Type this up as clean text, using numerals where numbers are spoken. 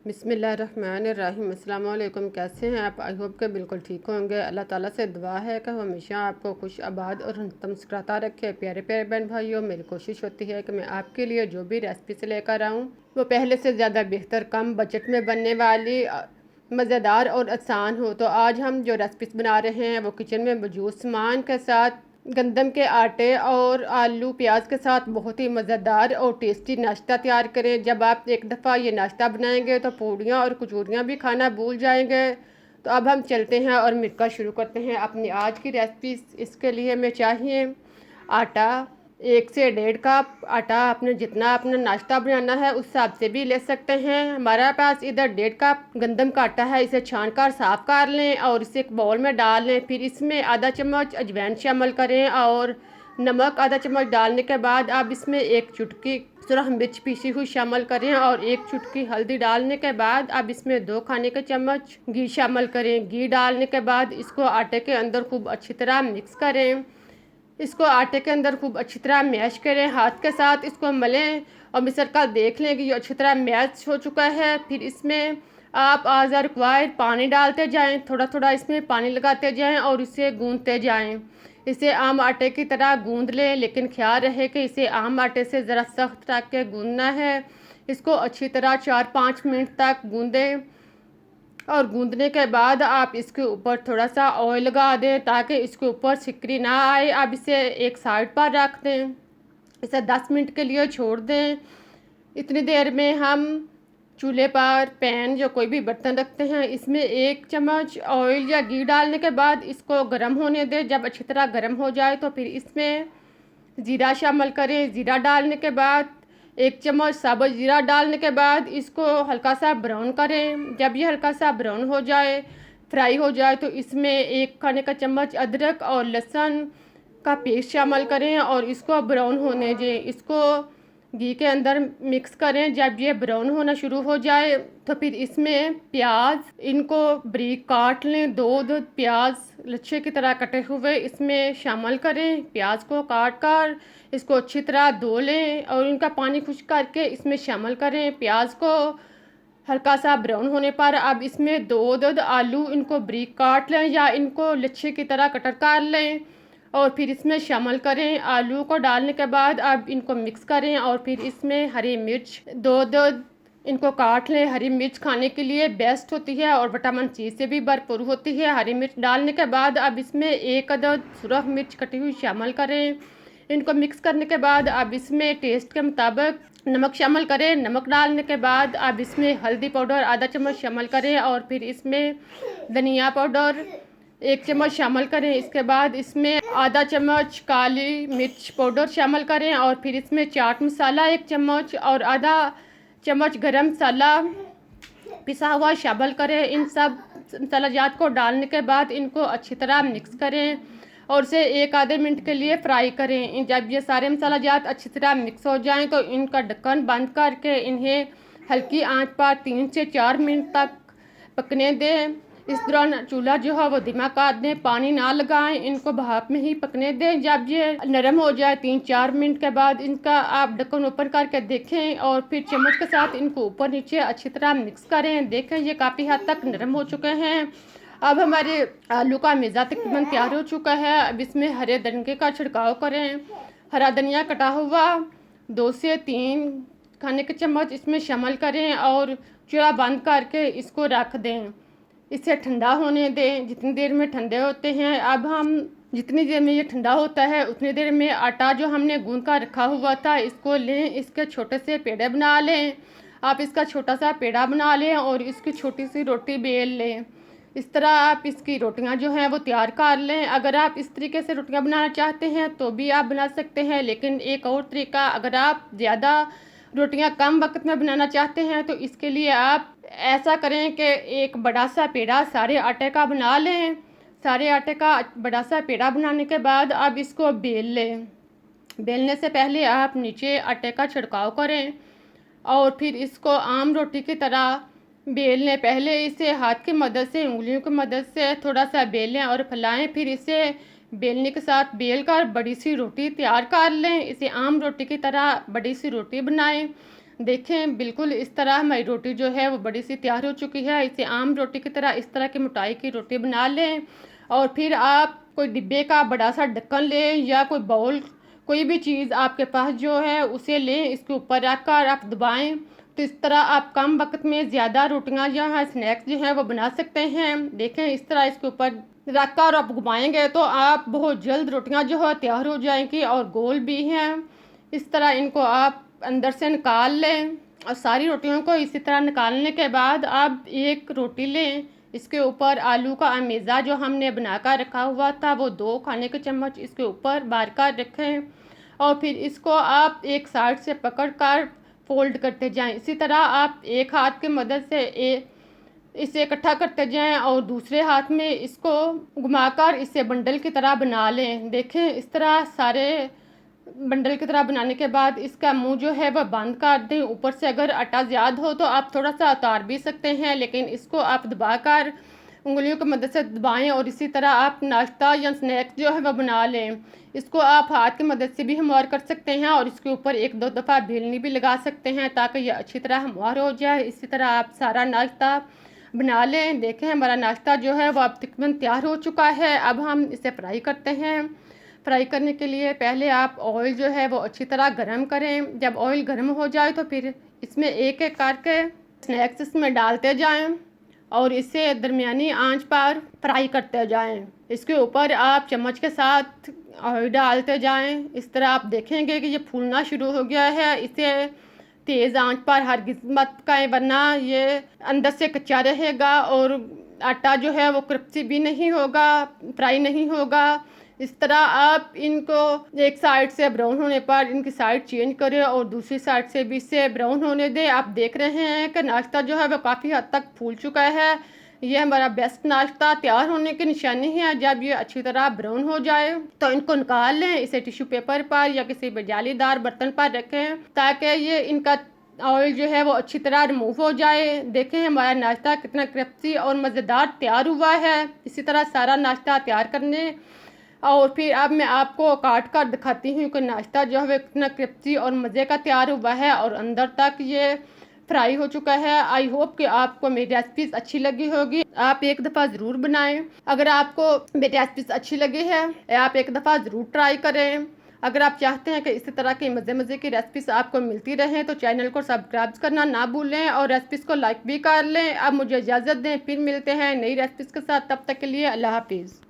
बिस्मिल्लाहिर्रहमानिर्रहीम। अस्सलाम वालेकुम। कैसे हैं आप? आई होप के बिल्कुल ठीक होंगे। अल्लाह ताला से दुआ है कि वो हमेशा आपको खुश आबाद और मुस्कुराता रखे। प्यारे प्यारे बहन भाइयों, मेरी कोशिश होती है कि मैं आपके लिए जो भी रेसिपी से लेकर आऊँ वो पहले से ज़्यादा बेहतर, कम बजट में बनने वाली, मज़ेदार और आसान हो। तो आज हम जो रेसिपीज़ बना रहे हैं वो किचन में मौजूद सामान के साथ गंदम के आटे और आलू प्याज के साथ बहुत ही मज़ेदार और टेस्टी नाश्ता तैयार करें। जब आप एक दफ़ा ये नाश्ता बनाएंगे तो पूड़ियाँ और कचौरियाँ भी खाना भूल जाएंगे। तो अब हम चलते हैं और मिलकर शुरू करते हैं अपनी आज की रेसिपी। इसके लिए हमें चाहिए आटा, 1 से 1.5 कप आटा। आपने जितना अपना नाश्ता बनाना है उस हिसाब से भी ले सकते हैं। हमारे पास इधर 1.5 कप गंदम का आटा है। इसे छान कर साफ़ कर लें और इसे एक बाउल में डाल लें। फिर इसमें आधा चम्मच अजवाइन शामिल करें और नमक आधा चम्मच डालने के बाद अब इसमें 1 चुटकी सुरख मिर्च पीसी हुई शामिल करें और 1 चुटकी हल्दी डालने के बाद अब इसमें 2 खाने के चम्मच घी शामिल करें। घी डालने के बाद इसको आटे के अंदर खूब अच्छी तरह मिक्स करें। इसको आटे के अंदर खूब अच्छी तरह मैश करें, हाथ के साथ इसको मलें और मिक्सर का देख लें कि ये अच्छी तरह मैश हो चुका है। फिर इसमें आप एज़ रिक्वायर्ड पानी डालते जाएं, थोड़ा थोड़ा इसमें पानी लगाते जाएं और इसे गूंदते जाएं। इसे आम आटे की तरह गूंद लें, लेकिन ख्याल रहे कि इसे आम आटे से ज़रा सख्त रख के गूंदना है। इसको अच्छी तरह 4-5 मिनट तक गूंदें और गूंदने के बाद आप इसके ऊपर थोड़ा सा ऑयल लगा दें ताकि इसके ऊपर सिकरी ना आए। अब इसे एक साइड पर रख दें, इसे 10 मिनट के लिए छोड़ दें। इतनी देर में हम चूल्हे पर पैन जो कोई भी बर्तन रखते हैं इसमें 1 चम्मच ऑयल या घी डालने के बाद इसको गर्म होने दें। जब अच्छी तरह गर्म हो जाए तो फिर इसमें ज़ीरा शामिल करें। ज़ीरा डालने के बाद 1 चम्मच साबुत ज़ीरा डालने के बाद इसको हल्का सा ब्राउन करें। जब ये हल्का सा ब्राउन हो जाए, फ्राई हो जाए, तो इसमें 1 खाने का चम्मच अदरक और लहसुन का पेस्ट शामिल करें और इसको ब्राउन होने दें। इसको घी के अंदर मिक्स करें। जब ये ब्राउन होना शुरू हो जाए तो फिर इसमें प्याज, इनको बारीक काट लें। 2 प्याज लच्छे की तरह कटे हुए इसमें शामिल करें। प्याज को काट कर इसको अच्छी तरह धो लें और इनका पानी खुश्क करके इसमें शामिल करें। प्याज को हल्का सा ब्राउन होने पर अब इसमें 2 आलू, इनको बारीक काट लें या इनको लच्छे की तरह कटर कर लें और फिर इसमें शामिल करें। आलू को डालने के बाद अब इनको मिक्स करें और फिर इसमें हरी मिर्च 2 इनको काट लें। हरी मिर्च खाने के लिए बेस्ट होती है और विटामिन सी से भी भरपूर होती है। हरी मिर्च डालने के बाद अब इसमें 1 अदद सुरख मिर्च कटी हुई शामिल करें। इनको मिक्स करने के बाद अब इसमें टेस्ट के मुताबिक नमक शामिल करें। नमक डालने के बाद अब इसमें हल्दी पाउडर आधा चम्मच शामिल करें और फिर इसमें धनिया पाउडर 1 चम्मच शामिल करें। इसके बाद इसमें आधा चम्मच काली मिर्च पाउडर शामिल करें और फिर इसमें चाट मसाला 1 चम्मच और आधा चम्मच गरम मसाला पिसा हुआ शामिल करें। इन सब मसालाजात को डालने के बाद इनको अच्छी तरह मिक्स करें और इसे 1 आधे मिनट के लिए फ्राई करें। जब ये सारे मसालाजात अच्छी तरह मिक्स हो जाएं तो इनका ढक्कन बंद करके इन्हें हल्की आंच पर 3 से 4 मिनट तक पकने दें। इस दौरान चूल्हा जो है वो धीमा कर दें, पानी ना लगाएं, इनको भाप में ही पकने दें। जब ये नरम हो जाए 3-4 मिनट के बाद इनका आप ढक्कन ओपन करके देखें और फिर चम्मच के साथ इनको ऊपर नीचे अच्छी तरह मिक्स करें। देखें ये काफ़ी हद तक नरम हो चुके हैं। अब हमारे आलू का मेज़ा तकरीबन तैयार हो चुका है। अब इसमें हरे धनिया का छिड़काव करें। हरा धनिया कटा हुआ 2 से 3 खाने के चम्मच इसमें शामिल करें और चूल्हा बंद करके इसको रख दें। इसे ठंडा होने दें। जितनी देर में ठंडे होते हैं, अब हम जितनी देर में ये ठंडा होता है उतनी देर में आटा जो हमने गूंद कर रखा हुआ था इसको लें, इसके छोटे से पेड़े बना लें। आप इसका छोटा सा पेड़ा बना लें और इसकी छोटी सी रोटी बेल लें। इस तरह आप इसकी रोटियां जो हैं वो तैयार कर लें। अगर आप इस तरीके से रोटियां बनाना चाहते हैं तो भी आप बना सकते हैं, लेकिन एक और तरीका, अगर आप ज़्यादा रोटियां कम वक्त में बनाना चाहते हैं तो इसके लिए आप ऐसा करें कि एक बड़ा सा पेड़ा सारे आटे का बना लें। सारे आटे का बड़ा सा पेड़ा बनाने के बाद अब इसको बेल लें। बेलने से पहले आप नीचे आटे का छिड़काव करें और फिर इसको आम रोटी की तरह बेल लें। पहले इसे हाथ की मदद से, उंगलियों की मदद से थोड़ा सा बेलें और फैलाएं, फिर इसे बेलने के साथ बेल कर बड़ी सी रोटी तैयार कर लें। इसे आम रोटी की तरह बड़ी सी रोटी बनाएं। देखें बिल्कुल इस तरह हमारी रोटी जो है वो बड़ी सी तैयार हो चुकी है। इसे आम रोटी की तरह इस तरह की मोटाई की रोटी बना लें और फिर आप कोई डिब्बे का बड़ा सा ढक्कन लें या कोई बाउल, कोई भी चीज़ आपके पास जो है उसे लें, इसके ऊपर रख कर आप दबाएं। तो इस तरह आप कम वक्त में ज़्यादा रोटियां या स्नैक्स जो हैं वो बना सकते हैं। देखें इस तरह इसके ऊपर रख कर आप घुमाएंगे तो आप बहुत जल्द रोटियां जो है तैयार हो जाएंगी और गोल भी हैं। इस तरह इनको आप अंदर से निकाल लें और सारी रोटियों को इसी तरह निकालने के बाद आप एक रोटी लें, इसके ऊपर आलू का अमेज़ा जो हमने बनाकर रखा हुआ था वो 2 खाने के चम्मच इसके ऊपर बार कर रखें और फिर इसको आप एक साइड से पकड़ कर फोल्ड करते जाएं। इसी तरह आप एक हाथ की मदद से इसे इकट्ठा करते जाएं और दूसरे हाथ में इसको घुमाकर इसे बंडल की तरह बना लें। देखें इस तरह सारे बंडल की तरह बनाने के बाद इसका मुंह जो है वह बंद कर दें। ऊपर से अगर आटा ज़्यादा हो तो आप थोड़ा सा उतार भी सकते हैं, लेकिन इसको आप दबाकर उंगलियों की मदद से दबाएं और इसी तरह आप नाश्ता या स्नैक्स जो है वह बना लें। इसको आप हाथ की मदद से भी हमवार कर सकते हैं और इसके ऊपर 1-2 दफ़ा बेलनी भी लगा सकते हैं ताकि यह अच्छी तरह हमवार हो जाए। इसी तरह आप सारा नाश्ता बना लें। देखें हमारा नाश्ता जो है वह अब तकरीबन तैयार हो चुका है। अब हम इसे फ्राई करते हैं। फ्राई करने के लिए पहले आप ऑयल जो है वो अच्छी तरह गर्म करें। जब ऑयल गर्म हो जाए तो फिर इसमें एक एक करके स्नैक्स इसमें डालते जाएं और इसे दरमियानी आंच पर फ्राई करते जाएं। इसके ऊपर आप चम्मच के साथ ऑयल डालते जाएं। इस तरह आप देखेंगे कि ये फूलना शुरू हो गया है। इसे तेज़ आंच पर हरगिज़ मत पकाएं वरना ये अंदर से कच्चा रहेगा और आटा जो है वो क्रिस्पी भी नहीं होगा, फ्राई नहीं होगा। इस तरह आप इनको एक साइड से ब्राउन होने पर इनकी साइड चेंज करें और दूसरी साइड से भी इसे ब्राउन होने दें। आप देख रहे हैं कि नाश्ता जो है वो काफ़ी हद तक फूल चुका है। ये हमारा बेस्ट नाश्ता तैयार होने की निशानी है। जब ये अच्छी तरह ब्राउन हो जाए तो इनको निकाल लें। इसे टिश्यू पेपर पर या किसी भी जालीदार बर्तन पर रखें ताकि ये इनका ऑयल जो है वो अच्छी तरह रिमूव हो जाए। देखें हमारा नाश्ता कितना क्रिस्पी और मज़ेदार तैयार हुआ है। इसी तरह सारा नाश्ता तैयार करने और फिर अब मैं आपको काट कर दिखाती हूँ कि नाश्ता जो है कितना क्रिस्पी और मज़े का तैयार हुआ है और अंदर तक ये फ्राई हो चुका है। आई होप कि आपको मेरी रेसिपीज़ अच्छी लगी होगी। आप एक दफ़ा ज़रूर बनाएं। अगर आपको मेरी रेसिपीज़ अच्छी लगी है आप एक दफ़ा ज़रूर ट्राई करें। अगर आप चाहते हैं कि इसी तरह की मज़े की रेसिपीज़ आपको मिलती रहें तो चैनल को सब्सक्राइब करना ना भूलें और रेसिपीज़ को लाइक भी कर लें। अब मुझे इजाज़त दें, फिर मिलते हैं नई रेसिपीज़ के साथ। तब तक के लिए अल्लाह हाफिज़।